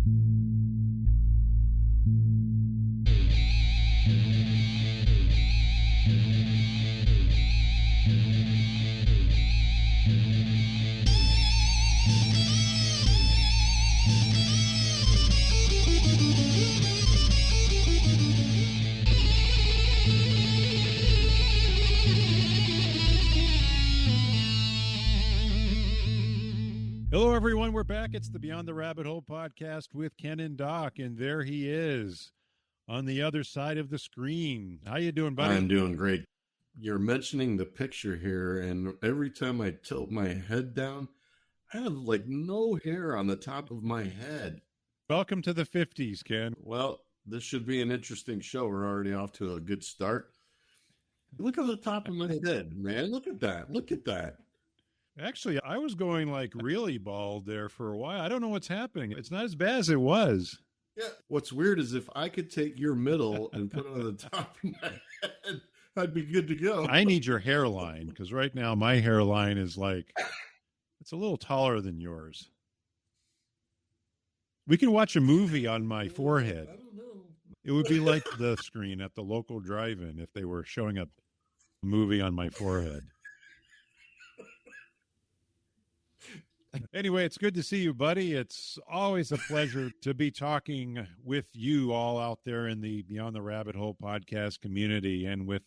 Hello, everyone. We're back. It's the Beyond the Rabbit Hole podcast with Ken and Doc, and there he is on the other side of the screen. How you doing, buddy? I'm doing great. You're mentioning the picture here, and every time I tilt my head down, I have like no hair on the top of my head. Welcome to the 50s, Ken. Well, this should be an interesting show. We're already off to a good start. Look at the top of my head, man. Look at that. Look at that. Actually, I was going like really bald there for a while. I don't know what's happening. It's not as bad as it was. Yeah. What's weird is if I could take your middle and put it on the top of my head, I'd be good to go. I need your hairline because right now my hairline is like, it's a little taller than yours. We can watch a movie on my forehead. I don't know. It would be like the screen at the local drive-in if they were showing a movie on my forehead. Anyway, it's good to see you, buddy. It's always a pleasure to be talking with you all out there in the Beyond the Rabbit Hole podcast community and with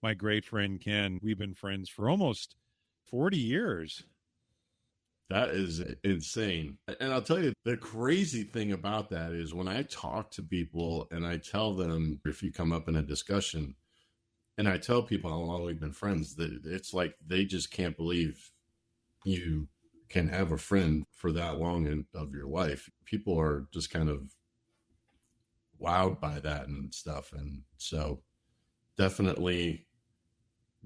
my great friend Ken. We've been friends for almost 40 years. That is insane. And I'll tell you, the crazy thing about that is when I talk to people and I tell them, if you come up in a discussion, and I tell people how long we've been friends, that it's like they just can't believe you can have a friend for that long of your life. People are just kind of wowed by that and stuff. And so definitely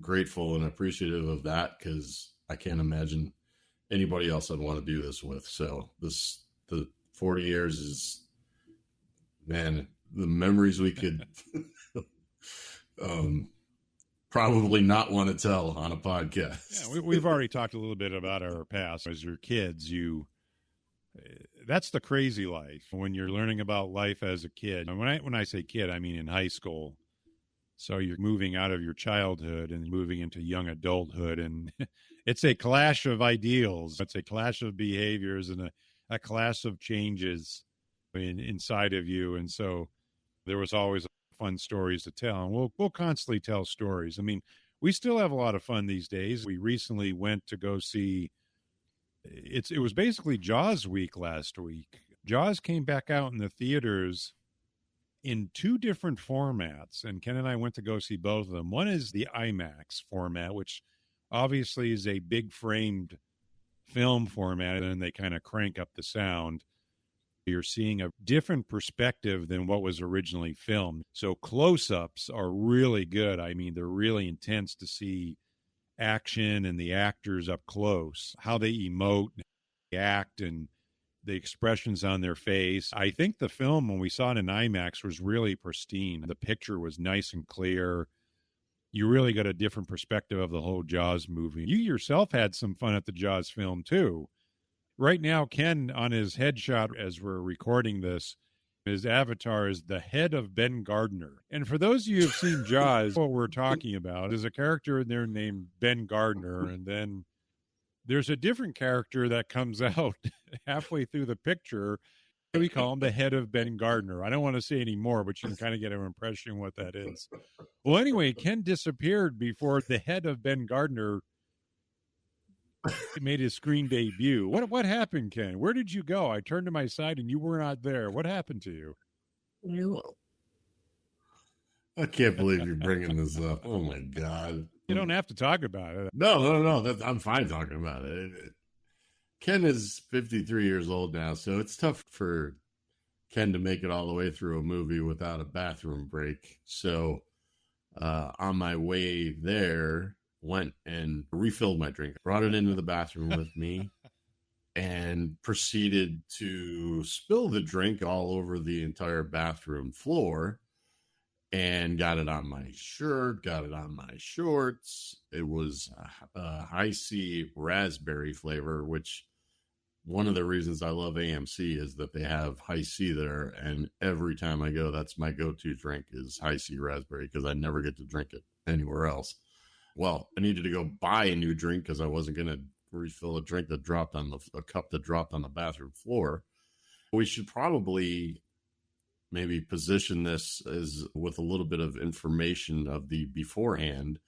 grateful and appreciative of that, because I can't imagine anybody else I'd want to do this with. So the 40 years is, man, the memories we could probably not want to tell on a podcast. Yeah, we've already talked a little bit about our past. As your kids, that's the crazy life when you're learning about life as a kid. And when I say kid, I mean in high school. So you're moving out of your childhood and moving into young adulthood, and it's a clash of ideals. It's a clash of behaviors and a clash of changes inside of you. And so there was always fun stories to tell, and we'll constantly tell stories. I mean, we still have a lot of fun these days. We recently went to go see, it was basically Jaws week last week. Jaws came back out in the theaters in two different formats, and Ken and I went to go see both of them. One is the IMAX format, which obviously is a big framed film format, and they kind of crank up the sound. You're seeing a different perspective than what was originally filmed. So close-ups are really good. I mean, they're really intense to see action and the actors up close, how they emote, act, and the expressions on their face. I think the film, when we saw it in IMAX, was really pristine. The picture was nice and clear. You really got a different perspective of the whole Jaws movie. You yourself had some fun at the Jaws film, too. Right now, Ken, on his headshot as we're recording this, his avatar is the head of Ben Gardner. And for those of you who've seen Jaws, what we're talking about is a character in there named Ben Gardner. And then there's a different character that comes out halfway through the picture. We call him the head of Ben Gardner. I don't want to say any more, but you can kind of get an impression of what that is. Well, anyway, Ken disappeared before the head of Ben Gardner made his screen debut. What happened, Ken? Where did you go? I turned to my side and you were not there. What happened to you? I can't believe you're bringing this up. Oh my God! You don't have to talk about it. No. I'm fine talking about it. Ken is 53 years old now, so it's tough for Ken to make it all the way through a movie without a bathroom break. So on my way there, went and refilled my drink, brought it into the bathroom with me, and proceeded to spill the drink all over the entire bathroom floor, and got it on my shirt, got it on my shorts. It was a high C raspberry flavor, which one of the reasons I love AMC is that they have high C there, and every time I go, that's my go-to drink is high C raspberry because I never get to drink it anywhere else. Well, I needed to go buy a new drink because I wasn't going to refill a drink that dropped on a cup that dropped on the bathroom floor. We should probably maybe position this as with a little bit of information of the beforehand.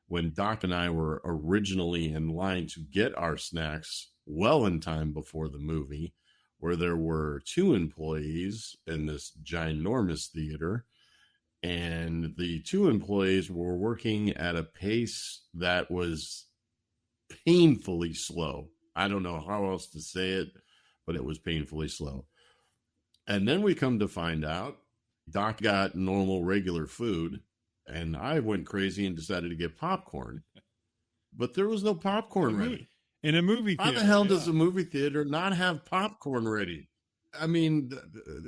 When Doc and I were originally in line to get our snacks well in time before the movie, where there were 2 employees in this ginormous theater, and the 2 employees were working at a pace that was painfully slow. I don't know how else to say it, but it was painfully slow. And then we come to find out Doc got normal, regular food, and I went crazy and decided to get popcorn. But there was no popcorn ready. In a movie theater. How the hell does a movie theater not have popcorn ready? I mean,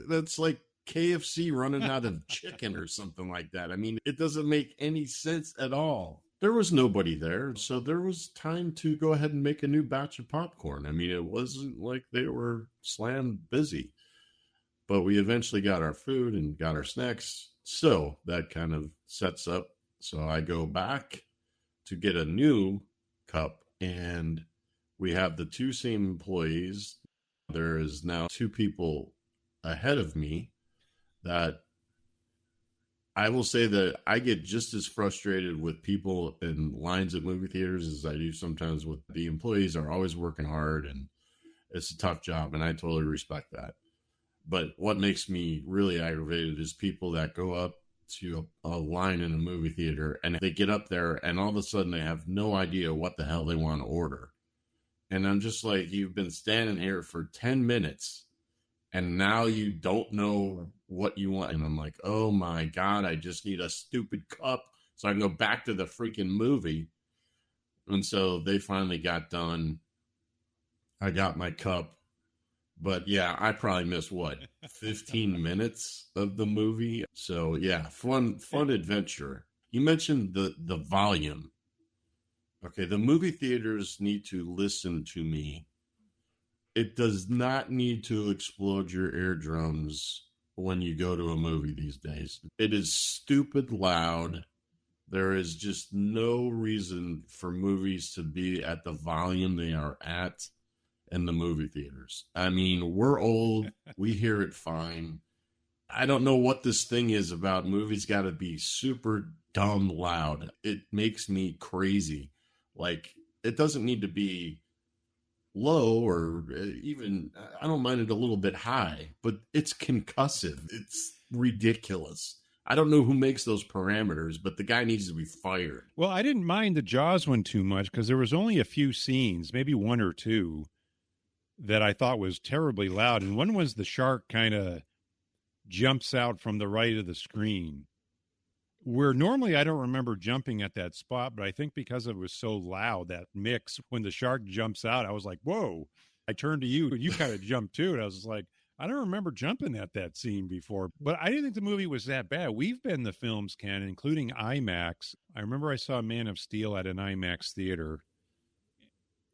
that's like KFC running out of chicken or something like that. I mean, it doesn't make any sense at all. There was nobody there, so there was time to go ahead and make a new batch of popcorn. I mean, it wasn't like they were slammed busy. But we eventually got our food and got our snacks. So that kind of sets up. So I go back to get a new cup, and we have the 2 same employees. There is now 2 people ahead of me that I will say that I get just as frustrated with people in lines at movie theaters as I do sometimes with the employees are always working hard, and it's a tough job, and I totally respect that. But what makes me really aggravated is people that go up to a line in a movie theater and they get up there and all of a sudden they have no idea what the hell they want to order. And I'm just like, you've been standing here for 10 minutes and now you don't know what you want. And I'm like, oh my God, I just need a stupid cup so I can go back to the freaking movie. And so they finally got done. I got my cup. But yeah, I probably missed 15 minutes of the movie. So yeah, fun adventure. You mentioned the volume. Okay, the movie theaters need to listen to me. It does not need to explode your eardrums when you go to a movie these days. It is stupid loud. There is just no reason for movies to be at the volume they are at in the movie theaters. I mean, we're old. We hear it fine. I don't know what this thing is about. Movies got to be super dumb loud. It makes me crazy. Like, it doesn't need to be low or even, I don't mind it a little bit high, but it's concussive. It's ridiculous. I don't know who makes those parameters, but the guy needs to be fired. Well, I didn't mind the Jaws one too much because there was only a few scenes, maybe 1 or 2, that I thought was terribly loud. And one was the shark kind of jumps out from the right of the screen, where normally I don't remember jumping at that spot, but I think because it was so loud, that mix, when the shark jumps out, I was like, whoa. I turned to you, and you kind of jumped too, and I was just like, I don't remember jumping at that scene before. But I didn't think the movie was that bad. We've been to films, Ken, including IMAX. I remember I saw Man of Steel at an IMAX theater.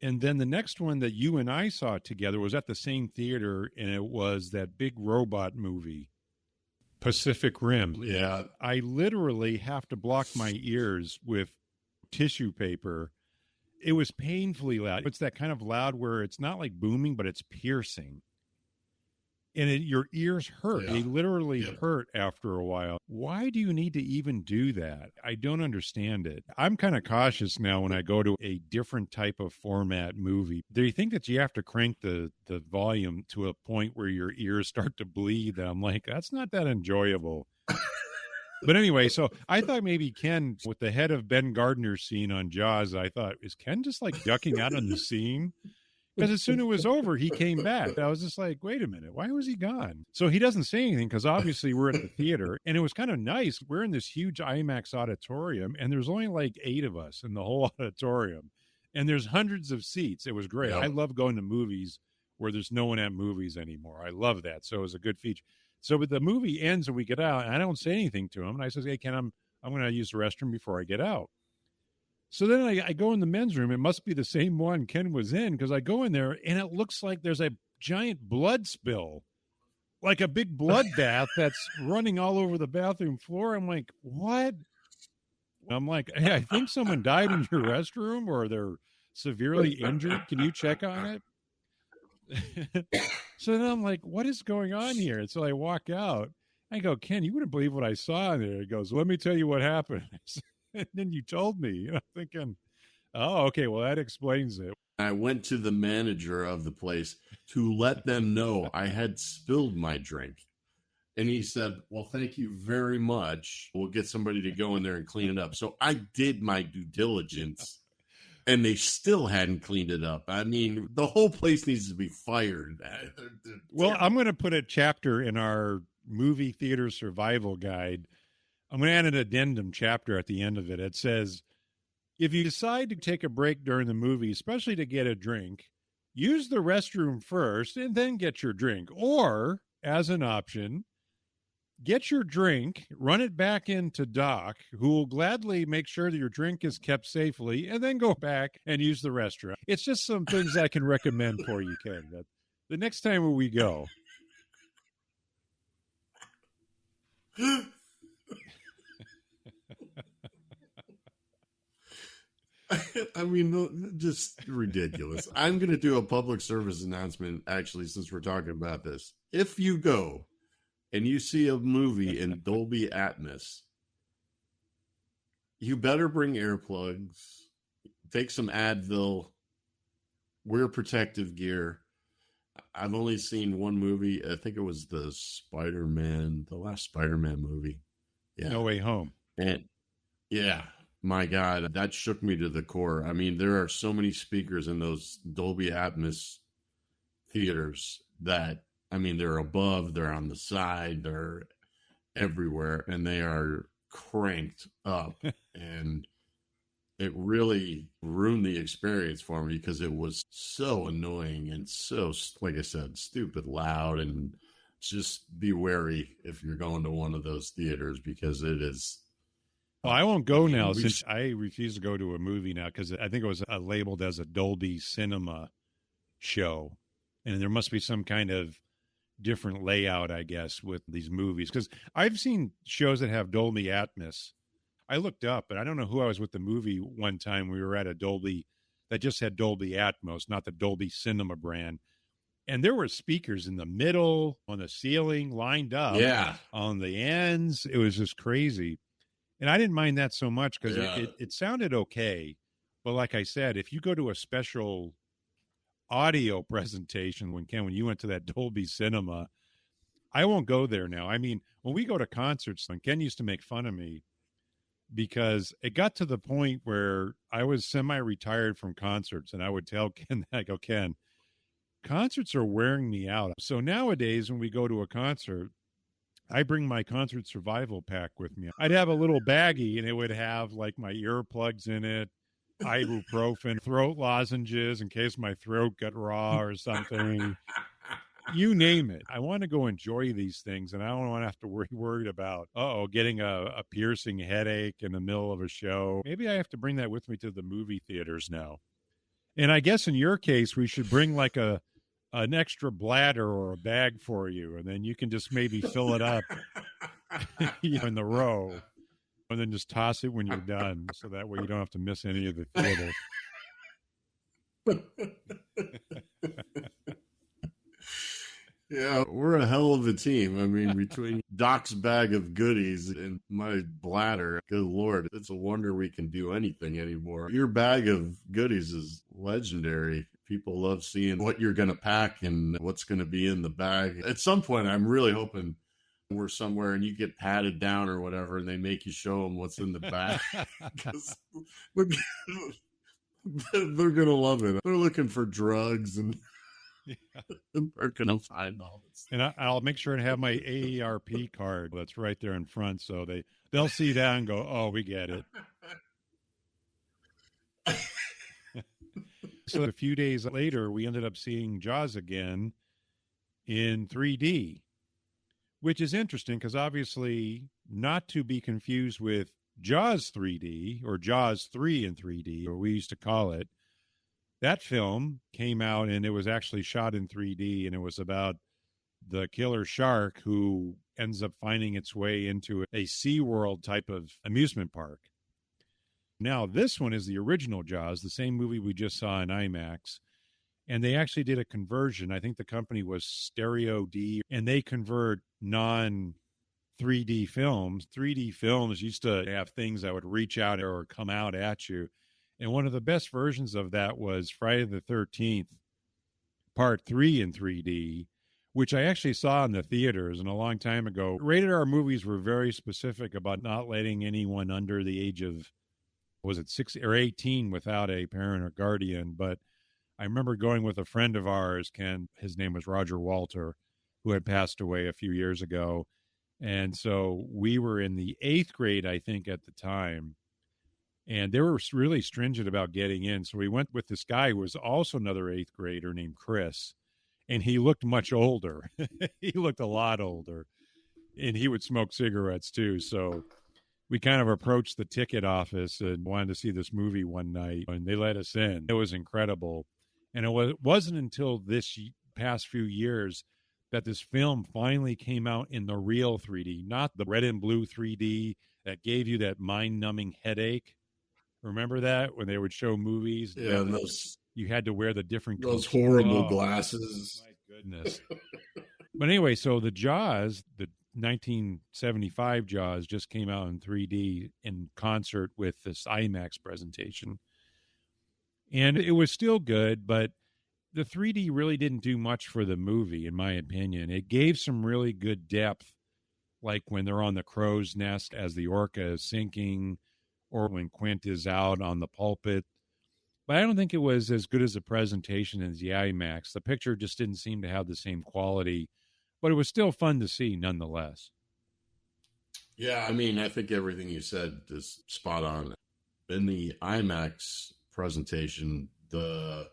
And then the next one that you and I saw together was at the same theater, and it was that big robot movie, Pacific Rim. Yeah. I literally have to block my ears with tissue paper. It was painfully loud. It's that kind of loud where it's not like booming, but it's piercing. And your ears hurt. Yeah. They literally hurt after a while. Why do you need to even do that? I don't understand it. I'm kind of cautious now when I go to a different type of format movie. Do you think that you have to crank the volume to a point where your ears start to bleed? I'm like, that's not that enjoyable. But anyway, so I thought maybe Ken, with the head of Ben Gardner's scene on Jaws, I thought, is Ken just like ducking out on the scene? Because as soon as it was over, he came back. I was just like, wait a minute, why was he gone? So he doesn't say anything because obviously we're at the theater. And it was kind of nice. We're in this huge IMAX auditorium, and there's only like 8 of us in the whole auditorium. And there's hundreds of seats. It was great. Yep. I love going to movies where there's no one at movies anymore. I love that. So it was a good feature. So but the movie ends and we get out, and I don't say anything to him. And I says, hey, Ken, I'm going to use the restroom before I get out. So then I go in the men's room. It must be the same one Ken was in because I go in there and it looks like there's a giant blood spill, like a big bloodbath that's running all over the bathroom floor. I'm like, what? I'm like, hey, I think someone died in your restroom or they're severely injured. Can you check on it? So then I'm like, what is going on here? And so I walk out. I go, Ken, you wouldn't believe what I saw in there. He goes, let me tell you what happened. And then you told me. And I'm thinking, oh, okay, well, that explains it. I went to the manager of the place to let them know I had spilled my drink. And he said, well, thank you very much. We'll get somebody to go in there and clean it up. So I did my due diligence, and they still hadn't cleaned it up. I mean, the whole place needs to be fired. Well, I'm going to put a chapter in our movie theater survival guide. I'm going to add an addendum chapter at the end of it. It says, if you decide to take a break during the movie, especially to get a drink, use the restroom first and then get your drink. Or, as an option, get your drink, run it back into Doc, who will gladly make sure that your drink is kept safely, and then go back and use the restroom. It's just some things I can recommend for you, Ken. That the next time we go. I mean, just ridiculous. I'm going to do a public service announcement, actually, since we're talking about this. If you go and you see a movie in Dolby Atmos, you better bring earplugs, take some Advil, wear protective gear. I've only seen one movie. I think it was the last Spider-Man movie. Yeah. No Way Home. And yeah, my God, that shook me to the core. I mean, there are so many speakers in those Dolby Atmos theaters that, I mean, they're above, they're on the side, they're everywhere, and they are cranked up. And it really ruined the experience for me because it was so annoying and so, like I said, stupid loud. And just be wary if you're going to one of those theaters because it is. Well, I won't go now since I refuse to go to a movie now because I think it was labeled as a Dolby Cinema show. And there must be some kind of different layout, I guess, with these movies. Because I've seen shows that have Dolby Atmos. I looked up, and I don't know who I was with the movie one time. We were at a Dolby that just had Dolby Atmos, not the Dolby Cinema brand. And there were speakers in the middle, on the ceiling, lined up, on the ends. It was just crazy. And I didn't mind that so much because it sounded okay. But like I said, if you go to a special audio presentation, when you went to that Dolby Cinema, I won't go there now. I mean, when we go to concerts, and Ken used to make fun of me because it got to the point where I was semi-retired from concerts, and I would tell Ken, I go, Ken, concerts are wearing me out. So nowadays, when we go to a concert, I bring my concert survival pack with me. I'd have a little baggie, and it would have like my earplugs in it, ibuprofen, throat lozenges in case my throat got raw or something. You name it. I want to go enjoy these things, and I don't want to have to worried about, getting a piercing headache in the middle of a show. Maybe I have to bring that with me to the movie theaters now. And I guess in your case, we should bring like an extra bladder or a bag for you, and then you can just maybe fill it up in the row, and then just toss it when you're done, so that way you don't have to miss any of the theater. Yeah, we're a hell of a team. I mean, between Doc's bag of goodies and my bladder, good Lord, it's a wonder we can do anything anymore. Your bag of goodies is legendary. People love seeing what you're going to pack and what's going to be in the bag. At some point, I'm really hoping we're somewhere and you get patted down or whatever, and they make you show them what's in the bag. They're going to love it. They're looking for drugs and... They're going to find all this. And I'll make sure to have my AARP card that's right there in front, so they'll see that and go, oh, we get it. So a few days later, we ended up seeing Jaws again in 3D, which is interesting because obviously not to be confused with Jaws 3D, or Jaws 3 in 3D, or we used to call it. That film came out and it was actually shot in 3D, and it was about the killer shark who ends up finding its way into a SeaWorld type of amusement park. Now, this one is the original Jaws, the same movie we just saw in IMAX. And they actually did a conversion. I think the company was Stereo D, and they convert non 3D films. 3D films used to have things that would reach out or come out at you. And one of the best versions of that was Friday the 13th, Part 3 in 3D, which I actually saw in the theaters and a long time ago. Rated R movies were very specific about not letting anyone under the age of, was it 6 or 18 without a parent or guardian. But I remember going with a friend of ours, Ken, his name was Roger Walter, who had passed away a few years ago. And so we were in the 8th grade, I think, at the time. And they were really stringent about getting in. So we went with this guy who was also another 8th grader named Chris. And he looked much older. He looked a lot older. And he would smoke cigarettes too. So we kind of approached the ticket office and wanted to see this movie one night. And they let us in. It was incredible. And it wasn't until this past few years that this film finally came out in the real 3D, not the red and blue 3D that gave you that mind-numbing headache. Remember that when they would show movies? Yeah, and those, you had to wear the different those horrible glasses. My goodness. But anyway, so the Jaws, the 1975 Jaws, just came out in 3D in concert with this IMAX presentation. And it was still good, but the 3D really didn't do much for the movie, in my opinion. It gave some really good depth, like when they're on the crow's nest as the orca is sinking, or when Quint is out on the pulpit. But I don't think it was as good as a presentation as the IMAX. The picture just didn't seem to have the same quality, but it was still fun to see nonetheless. Yeah, I mean, I think everything you said is spot on. In the IMAX presentation, and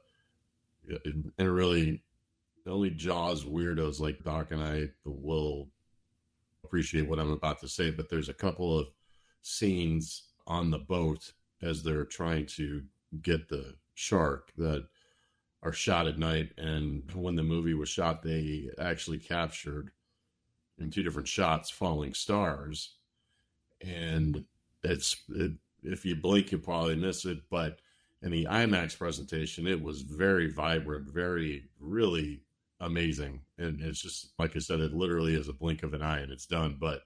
really the only Jaws weirdos like Doc and I will appreciate what I'm about to say, but there's a couple of scenes on the boat as they're trying to get the shark that are shot at night. And when the movie was shot, they actually captured in 2 different shots falling stars. And if you blink, you probably miss it. But in the IMAX presentation, it was very vibrant, really amazing. And it's just, like I said, it literally is a blink of an eye and it's done. But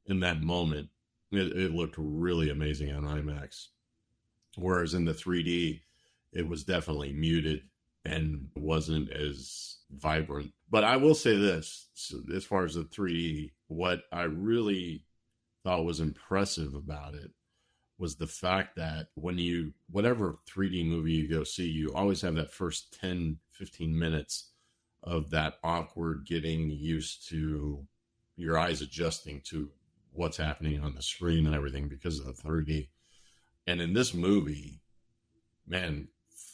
in that moment, it looked really amazing on IMAX. Whereas in the 3D, it was definitely muted and wasn't as vibrant. But I will say this, so as far as the 3D, what I really thought was impressive about it was the fact that whatever 3D movie you go see, you always have that first 10, 15 minutes of that awkward getting used to your eyes adjusting to what's happening on the screen and everything because of the 3D. And in this movie, man,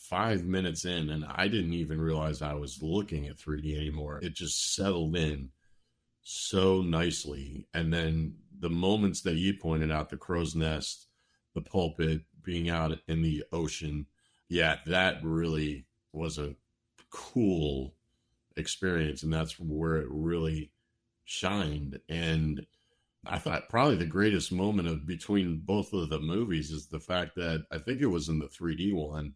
5 minutes in, and I didn't even realize I was looking at 3D anymore. It just settled in so nicely. And then the moments that you pointed out, the crow's nest, the pulpit, being out in the ocean, yeah, that really was a cool experience. And that's where it really shined. And I thought probably the greatest moment of between both of the movies is the fact that I think it was in the 3D one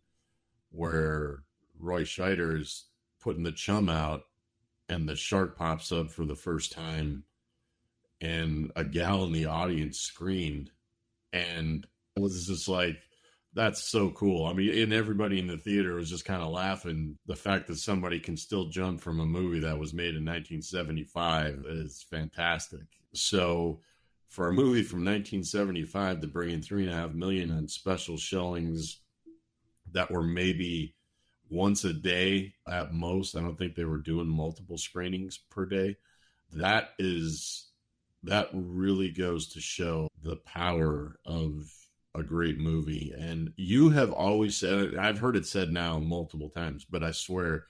where Roy Scheider's putting the chum out and the shark pops up for the first time and a gal in the audience screamed, and it was just like, that's so cool. I mean, and everybody in the theater was just kind of laughing. The fact that somebody can still jump from a movie that was made in 1975 is fantastic. So for a movie from 1975 to bring in $3.5 million on special showings that were maybe once a day at most, I don't think they were doing multiple screenings per day. That really goes to show the power of a great movie. And you have always said, I've heard it said now multiple times, but I swear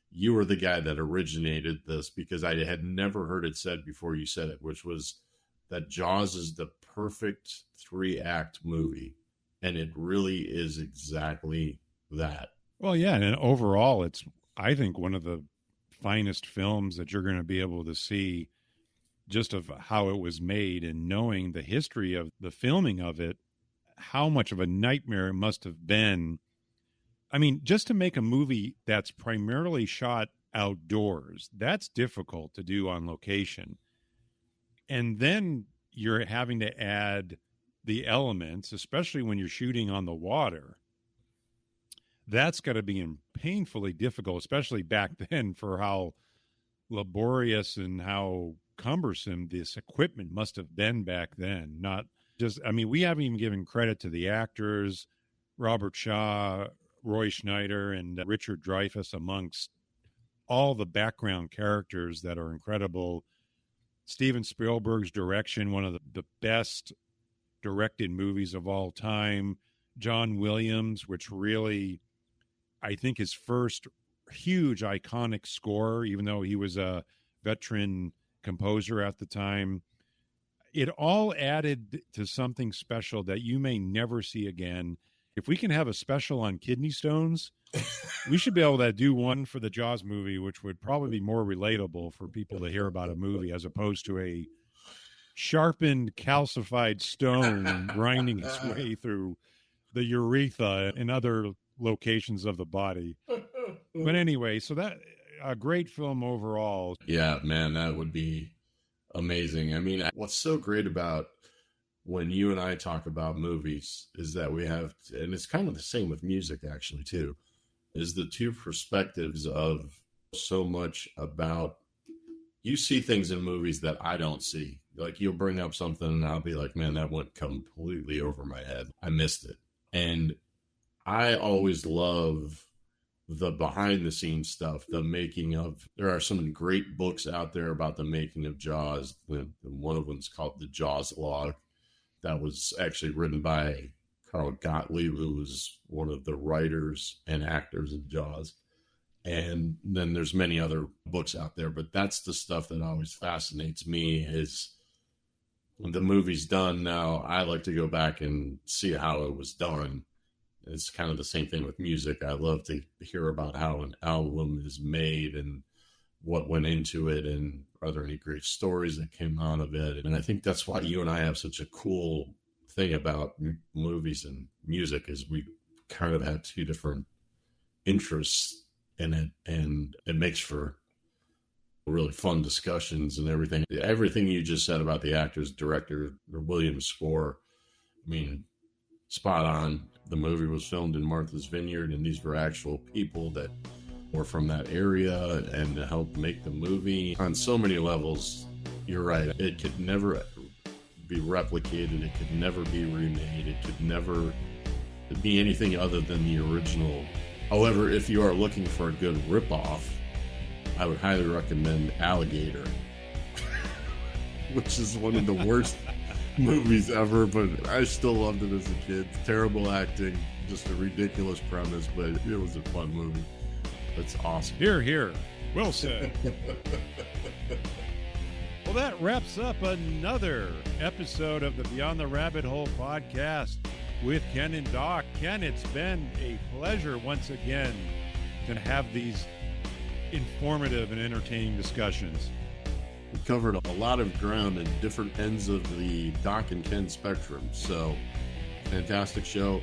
you were the guy that originated this, because I had never heard it said before you said it, which was that Jaws is the perfect 3-act movie. And it really is exactly that. Well, yeah. And overall, it's, I think, one of the finest films that you're going to be able to see, just of how it was made and knowing the history of the filming of it, how much of a nightmare it must have been. I mean, just to make a movie that's primarily shot outdoors, that's difficult to do on location. And then you're having to add the elements, especially when you're shooting on the water. That's got to be painfully difficult, especially back then, for how laborious and how cumbersome this equipment must have been back then. Not just, I mean, we haven't even given credit to the actors, Robert Shaw, Roy Schneider, and Richard Dreyfuss, amongst all the background characters that are incredible. Steven Spielberg's direction, one of the best directed movies of all time. John Williams, which really, I think, his first huge iconic score, even though he was a veteran composer at the time. It all added to something special that you may never see again. If we can have a special on kidney stones, we should be able to do one for the Jaws movie, which would probably be more relatable for people to hear about a movie as opposed to a sharpened, calcified stone grinding its way through the urethra and other locations of the body. But anyway, so that a great film overall. Yeah, man, that would be amazing. I mean, what's so great about when you and I talk about movies is that we have, and it's kind of the same with music actually too, is the two perspectives of so much about, you see things in movies that I don't see. Like, you'll bring up something and I'll be like, man, that went completely over my head. I missed it. And I always love the behind the scenes stuff, the making of, there are some great books out there about the making of Jaws. One of them's called The Jaws Log. That was actually written by Carl Gottlieb, who was one of the writers and actors in Jaws. And then there's many other books out there, but that's the stuff that always fascinates me. Is when the movie's done now, I like to go back and see how it was done. It's kind of the same thing with music. I love to hear about how an album is made and what went into it, and are there any great stories that came out of it. And I think that's why you and I have such a cool thing about movies and music, is we kind of have two different interests in it, and it makes for really fun discussions and everything. Everything you just said about the actors, director, or Williams' score, I mean, spot on. The movie was filmed in Martha's Vineyard, and these were actual people that were from that area and to help make the movie. On so many levels, you're right. It could never be replicated. It could never be remade. It could never be anything other than the original. However, if you are looking for a good ripoff, I would highly recommend Alligator, which is one of the worst movies ever, but I still loved it as a kid. Terrible acting, just a ridiculous premise, but it was a fun movie. That's awesome. Here, here. Well said. Well, that wraps up another episode of the Beyond the Rabbit Hole podcast with Ken and Doc. Ken, it's been a pleasure once again to have these informative and entertaining discussions. We covered a lot of ground at different ends of the Doc and Ken spectrum. So, fantastic show.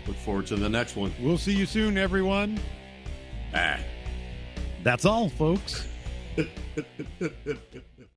Look forward to the next one. We'll see you soon, everyone. That's all, folks.